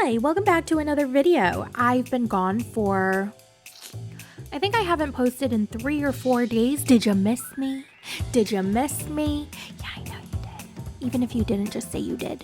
Hi, welcome back to another video. I've been gone for, I think I haven't posted in 3 or 4 days. Did you miss me? Did you miss me? Yeah, I know you did. Even if you didn't, just say you did.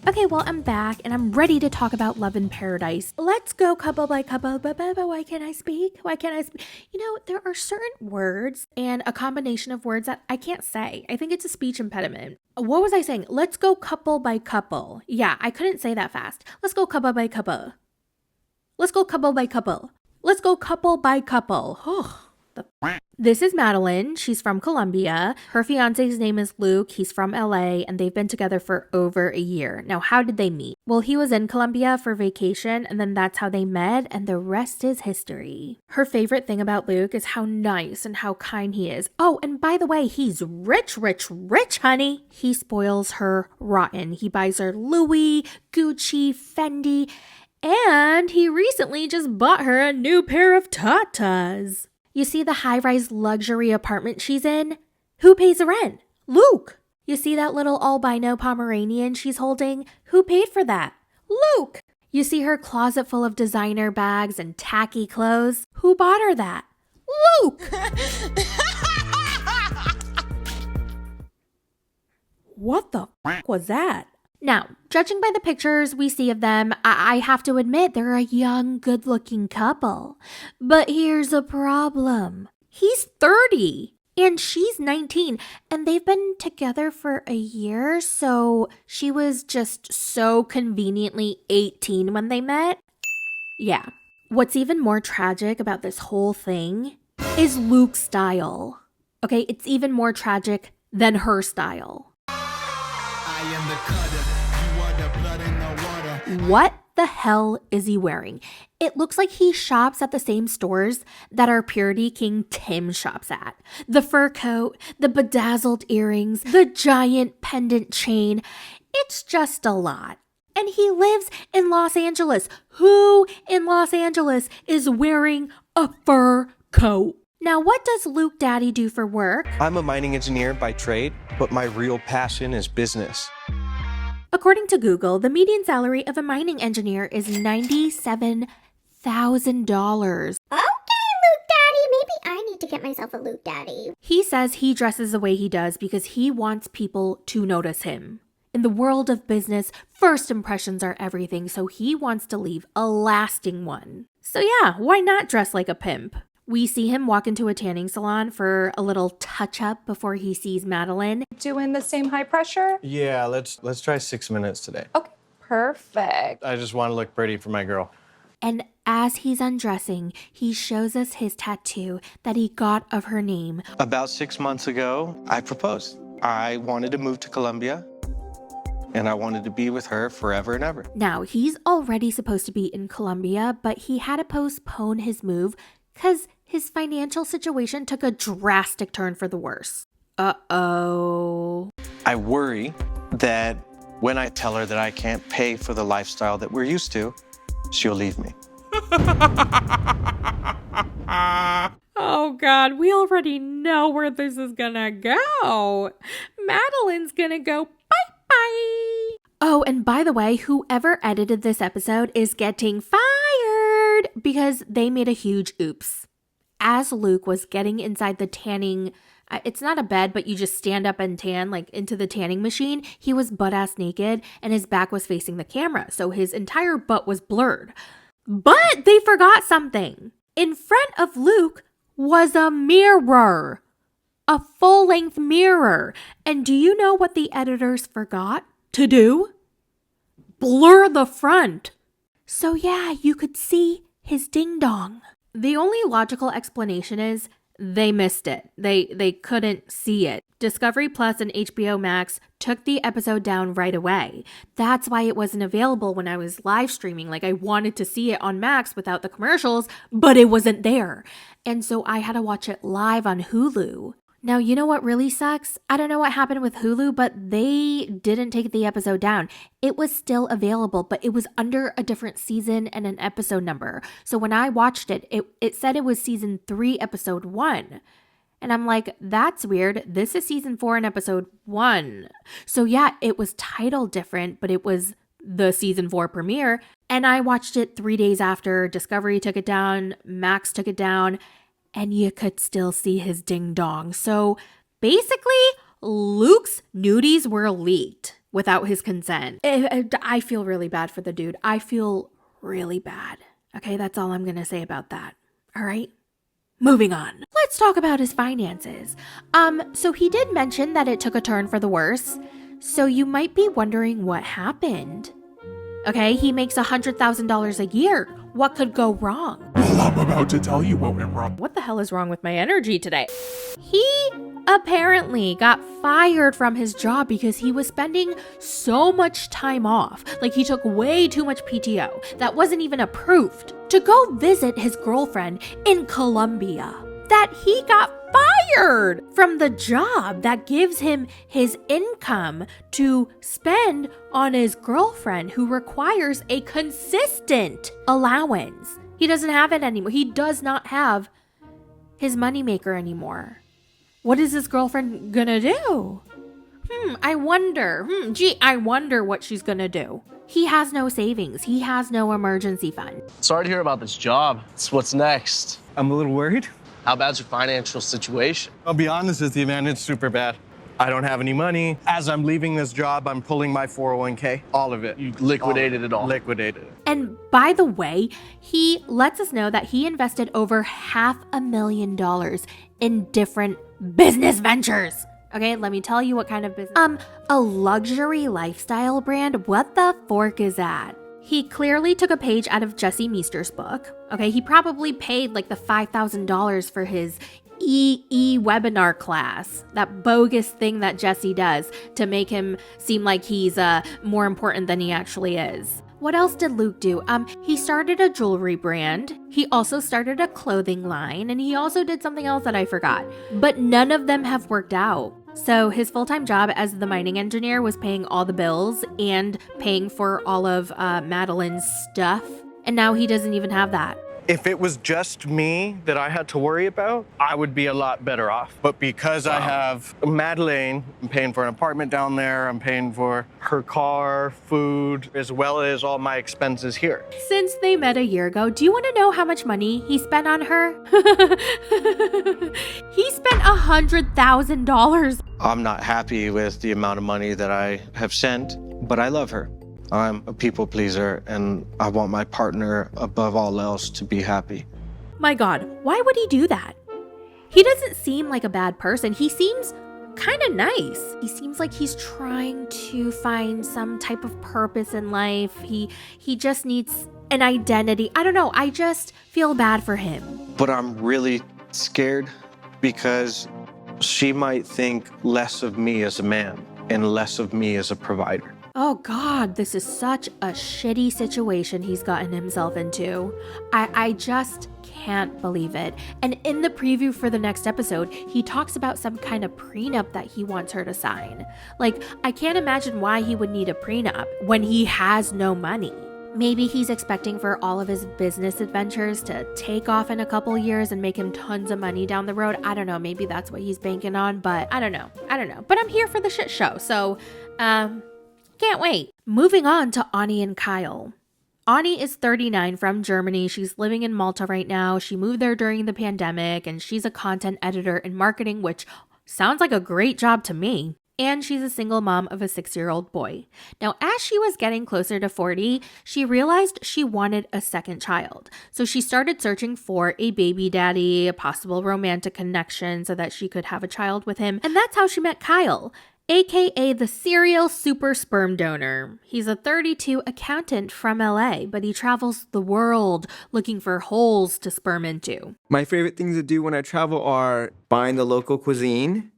Okay, well, I'm back and I'm ready to talk about Love in Paradise. Let's go couple by couple. Why can't I speak? Why can't I speak? You know, there are certain words and a combination of words that I can't say. I think it's a speech impediment. What was I saying? Let's go couple by couple. Yeah, I couldn't say that fast. Let's go couple by couple. Let's go couple by couple. Let's go couple by couple. This is Madeline. She's from Colombia. Her fiance's name is Luke. He's from LA and they've been together for over a year. Now, how did they meet? Well, he was in Colombia for vacation and then that's how they met and the rest is history. Her favorite thing about Luke is how nice and how kind he is. Oh, and by the way, he's rich, honey. He spoils her rotten. He buys her Louis, Gucci, Fendi, and he recently just bought her a new pair of tatas. You see the high-rise luxury apartment she's in? Who pays the rent? Luke. You see that little albino Pomeranian she's holding? Who paid for that? Luke. You see her closet full of designer bags and tacky clothes? Who bought her that? Luke. What the f*** was that? Now, judging by the pictures we see of them, I have to admit they're a young, good-looking couple. But here's a problem. He's 30 and she's 19 and they've been together for a year, so she was just so conveniently 18 when they met. Yeah. What's even more tragic about this whole thing is Luke's style. Okay, it's even more tragic than her style. I am the cutter. You are the blood in the water. What the hell is he wearing? It looks like he shops at the same stores that our Purity King Tim shops at. The fur coat, the bedazzled earrings, the giant pendant chain. It's just a lot. And he lives in Los Angeles. Who in Los Angeles is wearing a fur coat? Now, what does Luke Daddy do for work? I'm a mining engineer by trade, but my real passion is business. According to Google, the median salary of a mining engineer is $97,000. Okay, Luke Daddy, maybe I need to get myself a Luke Daddy. He says he dresses the way he does because he wants people to notice him. In the world of business, first impressions are everything, so he wants to leave a lasting one. So yeah, why not dress like a pimp? We see him walk into a tanning salon for a little touch-up before he sees Madeline. Doing the same high pressure? Yeah, let's try 6 minutes today. Okay, perfect. I just want to look pretty for my girl. And as he's undressing, he shows us his tattoo that he got of her name. About 6 months ago, I proposed. I wanted to move to Colombia, and I wanted to be with her forever and ever. Now, he's already supposed to be in Colombia, but he had to postpone his move because his financial situation took a drastic turn for the worse. Uh-oh. I worry that when I tell her that I can't pay for the lifestyle that we're used to, she'll leave me. Oh God, we already know where this is gonna go. Madeline's gonna go bye-bye. Oh, and by the way, whoever edited this episode is getting fired because they made a huge oops. As Luke was getting inside the tanning, it's not a bed, but you just stand up and tan, like into the tanning machine, he was butt-ass naked and his back was facing the camera, so his entire butt was blurred. But they forgot something. In front of Luke was a mirror. A full-length mirror. And do you know what the editors forgot to do? Blur the front. So yeah, you could see his ding-dong. The only logical explanation is they missed it. They couldn't see it. Discovery Plus and HBO Max took the episode down right away. That's why it wasn't available when I was live streaming. Like, I wanted to see it on Max without the commercials, but it wasn't there. And so I had to watch it live on Hulu. Now, you know what really sucks? I don't know what happened with Hulu, but they didn't take the episode down. It was still available, but it was under a different season and an episode number. So when I watched it, it said it was season 3, episode 1. And I'm like, that's weird. This is season 4 and episode 1. So yeah, it was titled different, but it was the season 4 premiere, and I watched it 3 days after Discovery took it down, Max took it down, and you could still see his ding dong. So basically, Luke's nudies were leaked without his consent. I feel really bad for the dude. I feel really bad. Okay, that's all I'm going to say about that. All right? Moving on. Let's talk about his finances. So he did mention that it took a turn for the worse. So you might be wondering what happened. Okay, he makes $100,000 a year. What could go wrong? Well, I'm about to tell you what went wrong. What the hell is wrong with my energy today? He apparently got fired from his job because he was spending so much time off. Like, he took way too much PTO that wasn't even approved to go visit his girlfriend in Colombia. That he got fired from the job that gives him his income to spend on his girlfriend, who requires a consistent allowance. He doesn't have it anymore. He does not have his moneymaker anymore. What is his girlfriend gonna do? I wonder what she's gonna do. He has no savings. He has no emergency fund. Sorry to hear about this job. What's next? I'm a little worried. How bad's your financial situation? I'll be honest with you, man, it's super bad. I don't have any money. As I'm leaving this job, I'm pulling my 401k, all of it. You liquidated it all. Liquidated it. And by the way, he lets us know that he invested over $500,000 in different business ventures. Okay, let me tell you what kind of business. A luxury lifestyle brand. What the fork is that? He clearly took a page out of Jesse Meester's book. Okay, he probably paid like the $5,000 for his webinar class, that bogus thing that Jesse does to make him seem like he's more important than he actually is. What else did Luke do? He started a jewelry brand. He also started a clothing line, and he also did something else that I forgot. But none of them have worked out. So his full-time job as the mining engineer was paying all the bills and paying for all of Madeline's stuff. And now he doesn't even have that. If it was just me that I had to worry about, I would be a lot better off. But because I have Madeline, I'm paying for an apartment down there, I'm paying for her car, food, as well as all my expenses here. Since they met a year ago, do you want to know how much money he spent on her? He spent $100,000. I'm not happy with the amount of money that I have sent, but I love her. I'm a people pleaser, and I want my partner above all else to be happy. My God, why would he do that? He doesn't seem like a bad person. He seems kind of nice. He seems like he's trying to find some type of purpose in life. He just needs an identity. I don't know. I just feel bad for him. But I'm really scared because she might think less of me as a man and less of me as a provider. Oh God, this is such a shitty situation he's gotten himself into. I just can't believe it. And in the preview for the next episode, he talks about some kind of prenup that he wants her to sign. Like, I can't imagine why he would need a prenup when he has no money. Maybe he's expecting for all of his business adventures to take off in a couple years and make him tons of money down the road. I don't know. Maybe that's what he's banking on, but I don't know. But I'm here for the shit show. So, can't wait. Moving on to Anie and Kyle. Anie is 39 from Germany. She's living in Malta right now. She moved there during the pandemic, and she's a content editor in marketing, which sounds like a great job to me. And she's a single mom of a 6-year-old boy. Now, as she was getting closer to 40, she realized she wanted a second child. So she started searching for a baby daddy, a possible romantic connection so that she could have a child with him. And that's how she met Kyle, aka the serial super sperm donor. He's a 32 accountant from LA, but he travels the world looking for holes to sperm into. My favorite things to do when I travel are buying the local cuisine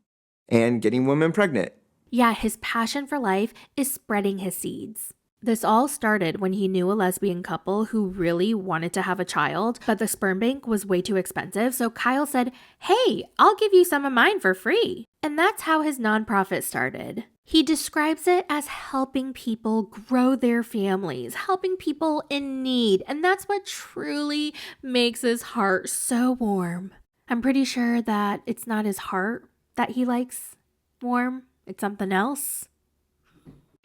and getting women pregnant. Yeah, his passion for life is spreading his seeds. This all started when he knew a lesbian couple who really wanted to have a child, but the sperm bank was way too expensive, so Kyle said, "Hey, I'll give you some of mine for free." And that's how his nonprofit started. He describes it as helping people grow their families, helping people in need, and that's what truly makes his heart so warm. I'm pretty sure that it's not his heart that he likes warm, it's something else.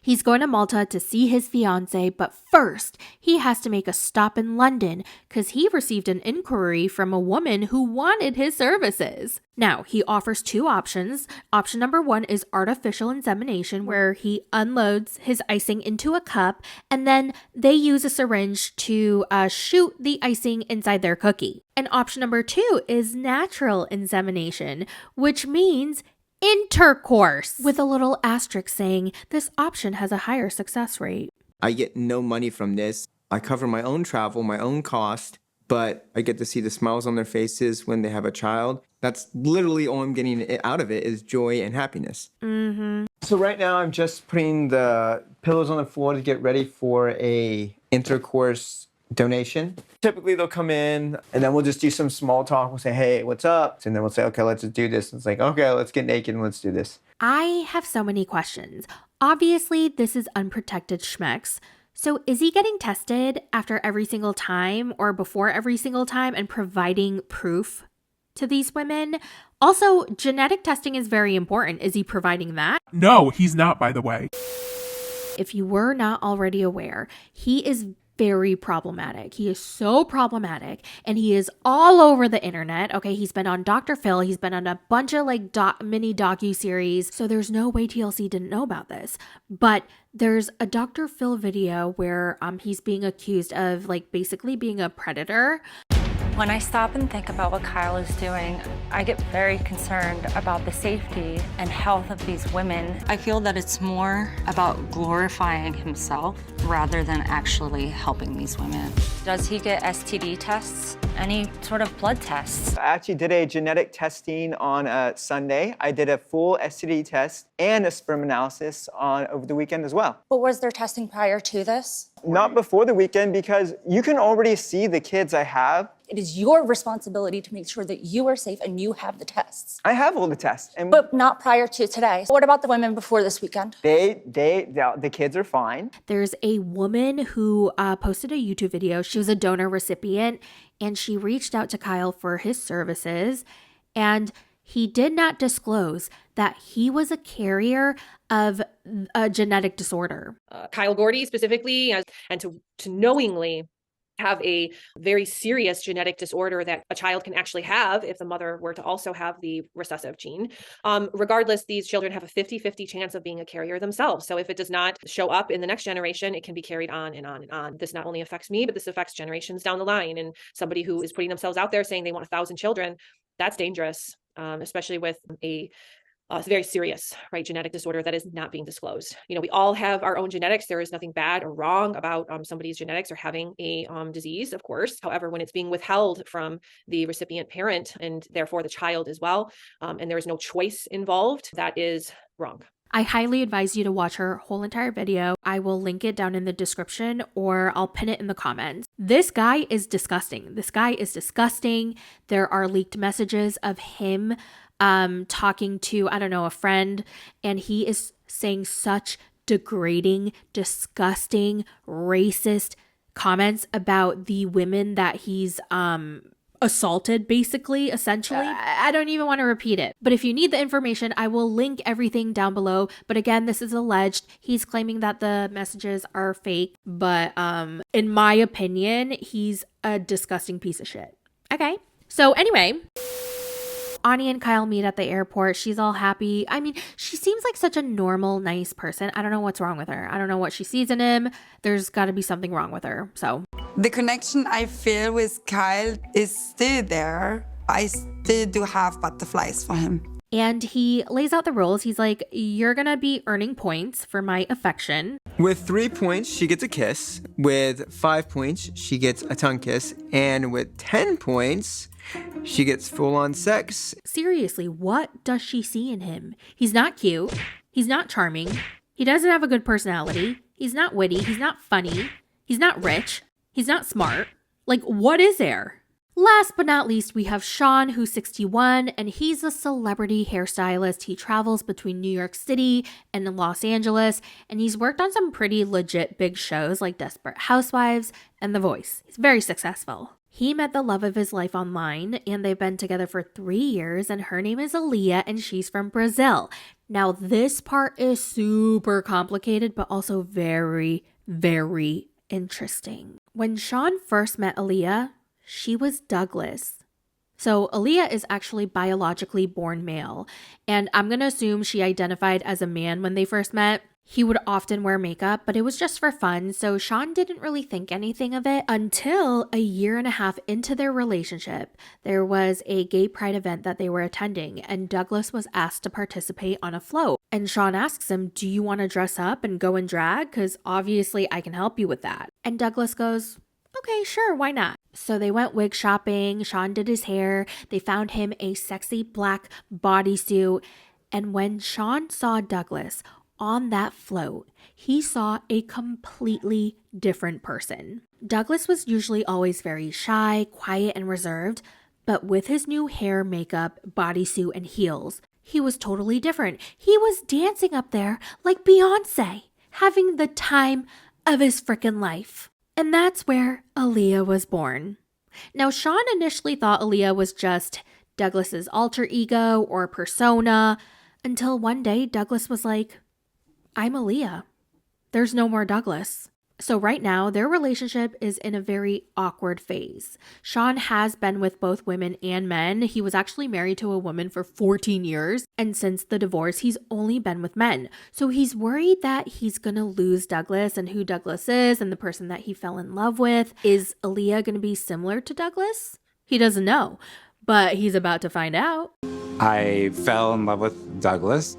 He's going to Malta to see his fiancé, but first, he has to make a stop in London because he received an inquiry from a woman who wanted his services. Now, he offers two options. Option number one is artificial insemination, where he unloads his icing into a cup, and then they use a syringe to shoot the icing inside their cookie. And option number two is natural insemination, which means intercourse, with a little asterisk saying this option has a higher success rate. I get no money from this. I cover my own travel, my own cost, but I get to see the smiles on their faces when they have a child. That's literally all I'm getting out of it is joy and happiness. So right now I'm just putting the pillows on the floor to get ready for a intercourse donation. Typically they'll come in and then we'll just do some small talk. We'll say, hey, what's up? And then we'll say, okay, let's just do this. And it's like, okay, let's get naked and let's do this. I have so many questions. Obviously, this is unprotected schmex. So is he getting tested after every single time or before every single time and providing proof to these women? Also, genetic testing is very important. Is he providing that? No, he's not, by the way. If you were not already aware, he is very problematic. He is so problematic, and he is all over the internet. Okay, he's been on Dr. Phil. He's been on a bunch of mini docu-series. So there's no way TLC didn't know about this. But there's a Dr. Phil video where he's being accused of basically being a predator. When I stop and think about what Kyle is doing, I get very concerned about the safety and health of these women. I feel that it's more about glorifying himself rather than actually helping these women. Does he get STD tests? Any sort of blood tests? I actually did a genetic testing on a Sunday. I did a full STD test and a sperm analysis over the weekend as well. But was there testing prior to this? Not before the weekend because you can already see the kids I have. It is your responsibility to make sure that you are safe and you have the tests. I have all the tests. But not prior to today. What about the women before this weekend? The kids are fine. There's a woman who posted a YouTube video. She was a donor recipient, and she reached out to Kyle for his services, and he did not disclose that he was a carrier of a genetic disorder. Kyle Gordy specifically, and to knowingly have a very serious genetic disorder that a child can actually have if the mother were to also have the recessive gene. Regardless, these children have a 50-50 chance of being a carrier themselves. So if it does not show up in the next generation, it can be carried on and on and on. This not only affects me, but this affects generations down the line. And somebody who is putting themselves out there saying they want 1,000 children, that's dangerous, especially with a very serious, genetic disorder that is not being disclosed. We all have our own genetics. There is nothing bad or wrong about somebody's genetics or having a disease, of course. However, when it's being withheld from the recipient parent and therefore the child as well, and there is no choice involved, that is wrong. I highly advise you to watch her whole entire video. I will link it down in the description or I'll pin it in the comments. This guy is disgusting. There are leaked messages of him talking to, a friend, and he is saying such degrading, disgusting, racist comments about the women that he's assaulted, essentially. I don't even want to repeat it. But if you need the information, I will link everything down below. But again, this is alleged. He's claiming that the messages are fake. But in my opinion, he's a disgusting piece of shit. Okay. So anyway, Anie and Kyle meet at the airport. She's all happy. I mean, she seems like such a normal, nice person. I don't know what's wrong with her. I don't know what she sees in him. There's got to be something wrong with her. So the connection I feel with Kyle is still there. I still do have butterflies for him. And he lays out the rules. He's like, you're going to be earning points for my affection. With 3 points, she gets a kiss. With 5 points, she gets a tongue kiss. And with 10 points, she gets full-on sex. Seriously, what does she see in him? He's not cute. He's not charming. He doesn't have a good personality. He's not witty. He's not funny. He's not rich. He's not smart. What is there? Last but not least, we have Shawn, who's 61, and he's a celebrity hairstylist. He travels between New York City and Los Angeles, and he's worked on some pretty legit big shows like Desperate Housewives and The Voice. He's very successful. He met the love of his life online, and they've been together for 3 years, and her name is Aaliyah, and she's from Brazil. Now, this part is super complicated, but also very, very interesting. When Shawn first met Aaliyah, she was Douglas. So Aaliyah is actually biologically born male, and I'm going to assume she identified as a man when they first met. He would often wear makeup, but it was just for fun, so Shawn didn't really think anything of it until a year and a half into their relationship. There was a gay pride event that they were attending, and Douglas was asked to participate on a float. And Shawn asks him, do you want to dress up and go in drag? Because obviously I can help you with that. And Douglas goes, okay, sure, why not? So they went wig shopping, Shawn did his hair, they found him a sexy black bodysuit, and when Shawn saw Douglas on that float, he saw a completely different person. Douglas was usually always very shy, quiet, and reserved, but with his new hair, makeup, bodysuit, and heels, he was totally different. He was dancing up there like Fiancé, having the time of his frickin' life. And that's where Aaliyah was born. Now, Shawn initially thought Aaliyah was just Douglas's alter ego or persona, until one day Douglas was like, I'm Aaliyah. There's no more Douglas. So right now, their relationship is in a very awkward phase. Shawn has been with both women and men. He was actually married to a woman for 14 years. And since the divorce, he's only been with men. So he's worried that he's going to lose Douglas and who Douglas is and the person that he fell in love with. Is Aaliyah going to be similar to Douglas? He doesn't know, but he's about to find out. I fell in love with Douglas.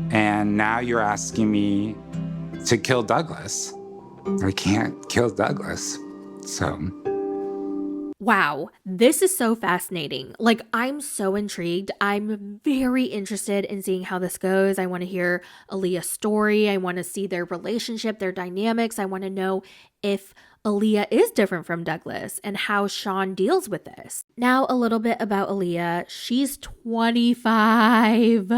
And now you're asking me to kill Douglas. I can't kill Douglas. So. Wow, this is so fascinating. Like, I'm so intrigued. I'm very interested in seeing how this goes. I want to hear Aaliyah's story. I want to see their relationship, their dynamics. I want to know if Aaliyah is different from Douglas and how Shawn deals with this. Now, a little bit about Aaliyah. She's 25.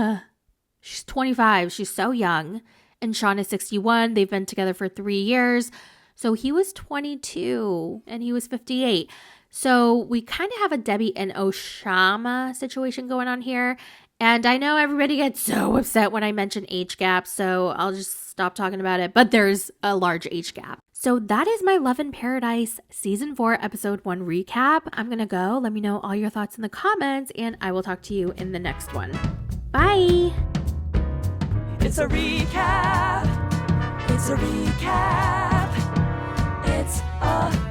She's 25. She's so young. And Shawn is 61. They've been together for 3 years. So he was 22 and he was 58. So we kind of have a Debbie and Oshama situation going on here. And I know everybody gets so upset when I mention age gaps, so I'll just stop talking about it. But there's a large age gap. So that is my Love in Paradise Season 4 Episode 1 recap. I'm going to go. Let me know all your thoughts in the comments, and I will talk to you in the next one. Bye! It's a recap. It's a recap. It's a